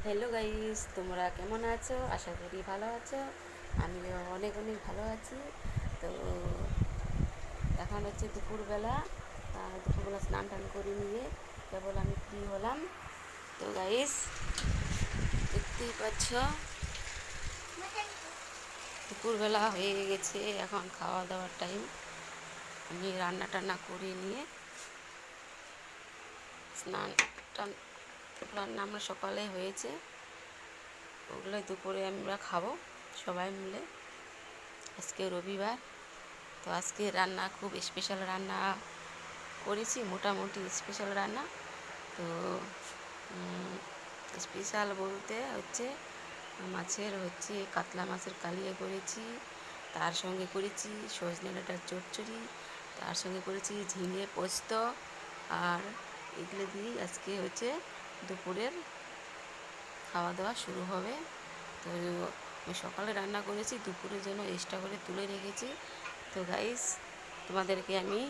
Hello guys, তোমরা কেমন আছো? আশা করি ভালো আছো। আমিও অনেক অনেক ভালো আছি। তো এখন হচ্ছে দুপুরবেলা। দুপুরবেলা স্নান টান করে নিয়ে কেবল আমি ফ্রি হলাম। তো গাইস, দেখতেই পাচ্ছ দুপুরবেলা হয়ে গেছে, এখন খাওয়া দাওয়ার টাইম। আমি রান্না টান্না করে নিয়ে স্নান টান, রান্না আমরা সকালে হয়েছে, ওগুলো দুপুরে আমরা খাবো সবাই মিলে। আজকে রবিবার, তো আজকে রান্না খুব স্পেশাল রান্না করেছি, মোটামুটি স্পেশাল রান্না। তো স্পেশাল বলতে হচ্ছে মাছের হচ্ছে কাতলা মাছের কালিয়া করেছি, তার সঙ্গে করেছি সজনে ডাঁটার চচ্চড়ি, তার সঙ্গে করেছি ঝিঙে পোস্ত। আর এগুলো দিয়েই আজকে হচ্ছে দুপুরের খাওয়া দাওয়া শুরু হবে। তো আমি সকালে রান্না করেছি, দুপুরের জন্য এক্সট্রা করে তুলে রেখেছি। তো গাইস, তোমাদেরকে আমি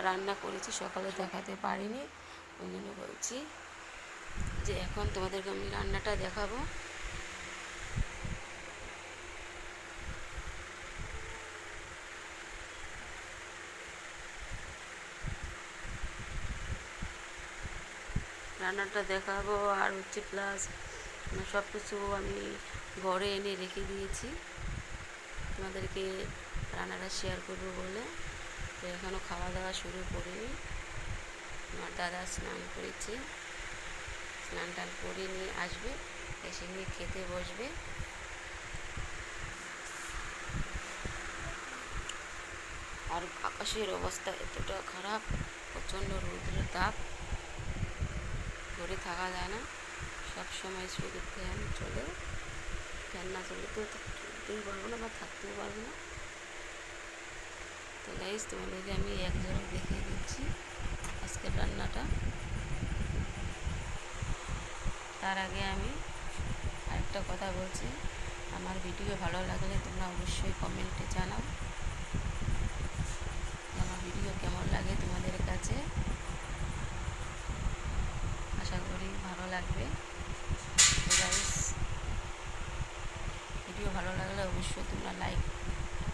রান্না করেছি সকালে দেখাতে পারিনি, ওই জন্য বলছি যে এখন তোমাদেরকে আমি রান্নাটা দেখাবো। রান্নাটা দেখাবো আর হচ্ছে প্লাস সব কিছু আমি ঘরে এনে রেখে দিয়েছি তোমাদেরকে রান্নাটা শেয়ার করবো বলে। তো এখনও খাওয়া দাওয়া শুরু করিনি। আমার দাদা স্নান করেছে, স্নান টান করে নিয়ে আসবে, এসে নিয়ে খেতে বসবে। আর আকাশের অবস্থা এতটা খারাপ, প্রচণ্ড রৌদ্রের তাপ, ঘরে থাকা যায় না। সব সময় শুধু ফ্যান চলে, ফ্যান না চলে তো চলতেই পারবো না বা থাকতেও পারবো না। তো গাইস, তোমাদেরকে আমি এক ঝলক দেখিয়ে দিচ্ছি আজকের রান্নাটা। তার আগে আমি আরেকটা কথা বলছি, আমার ভিডিও ভালো লাগলে তোমরা অবশ্যই কমেন্টে জানাও আমার ভিডিও কেমন লাগে তোমাদের কাছে। আশা করি ভালো লাগবে। তো গাইস, ভিডিও ভালো লাগলে অবশ্যই তোমরা লাইক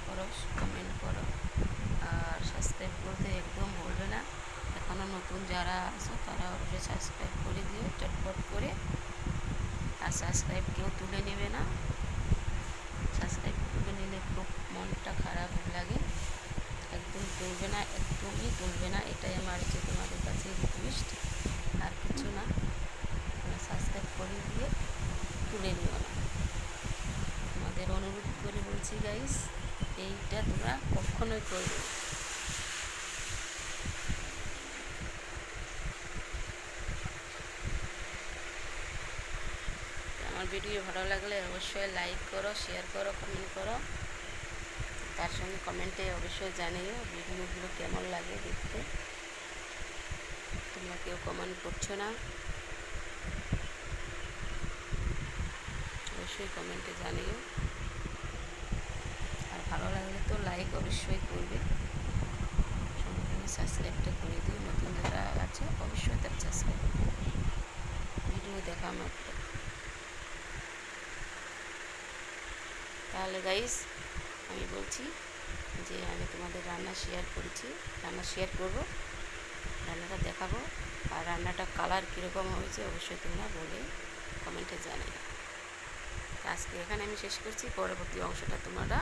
করো, কমেন্ট করো, আর সাবস্ক্রাইব করতে একদম ভুলবে না। এখনও নতুন যারা আছো তারা অবশ্যই সাবস্ক্রাইব করে দিও চটপট করে। আর সাবস্ক্রাইব কেউ তুলে নেবে না, সাবস্ক্রাইব তুলে নিলে খুব মনটা খারাপ লাগে। একদম তুলবে না, একদমই তুলবে না, এটাই আমার যে তোমাদের কাছে রিকোয়েস্ট, আর কিছু না। তোমরা সাবস্ক্রাইব করে দিয়ে তুলে নিও না, তোমাদের অনুরোধ করে বলছি গাইস, এইটা তোমরা কখনোই করবে না। আমার ভিডিও ভালো লাগলে অবশ্যই লাইক করো, শেয়ার করো, কমেন্ট করো। তার সঙ্গে কমেন্টে অবশ্যই জানিও ভিডিওগুলো কেমন লাগে দেখতে। তোমরা কেউ কমেন্ট করছো না, অবশ্যই কমেন্টে জানিও। আর ভালো লাগলে তো লাইক অবশ্যই করবে, সঙ্গে সঙ্গে সাবস্ক্রাইবটা করে দিও। নতুন যারা আছে অবশ্যই তারা সাবস্ক্রাইব করবে ভিডিও দেখা মাত্র। তাহলে গাইস, আমি বলছি যে আমি তোমাদের রান্না শেয়ার করেছি, রান্না শেয়ার করব, রান্নাটা দেখাবো। আর রান্নাটা কালার কীরকম হয়েছে অবশ্যই তোমরা বলে কমেন্টে জানাই। আজকে এখানে আমি শেষ করছি, পরবর্তী অংশটা তোমরা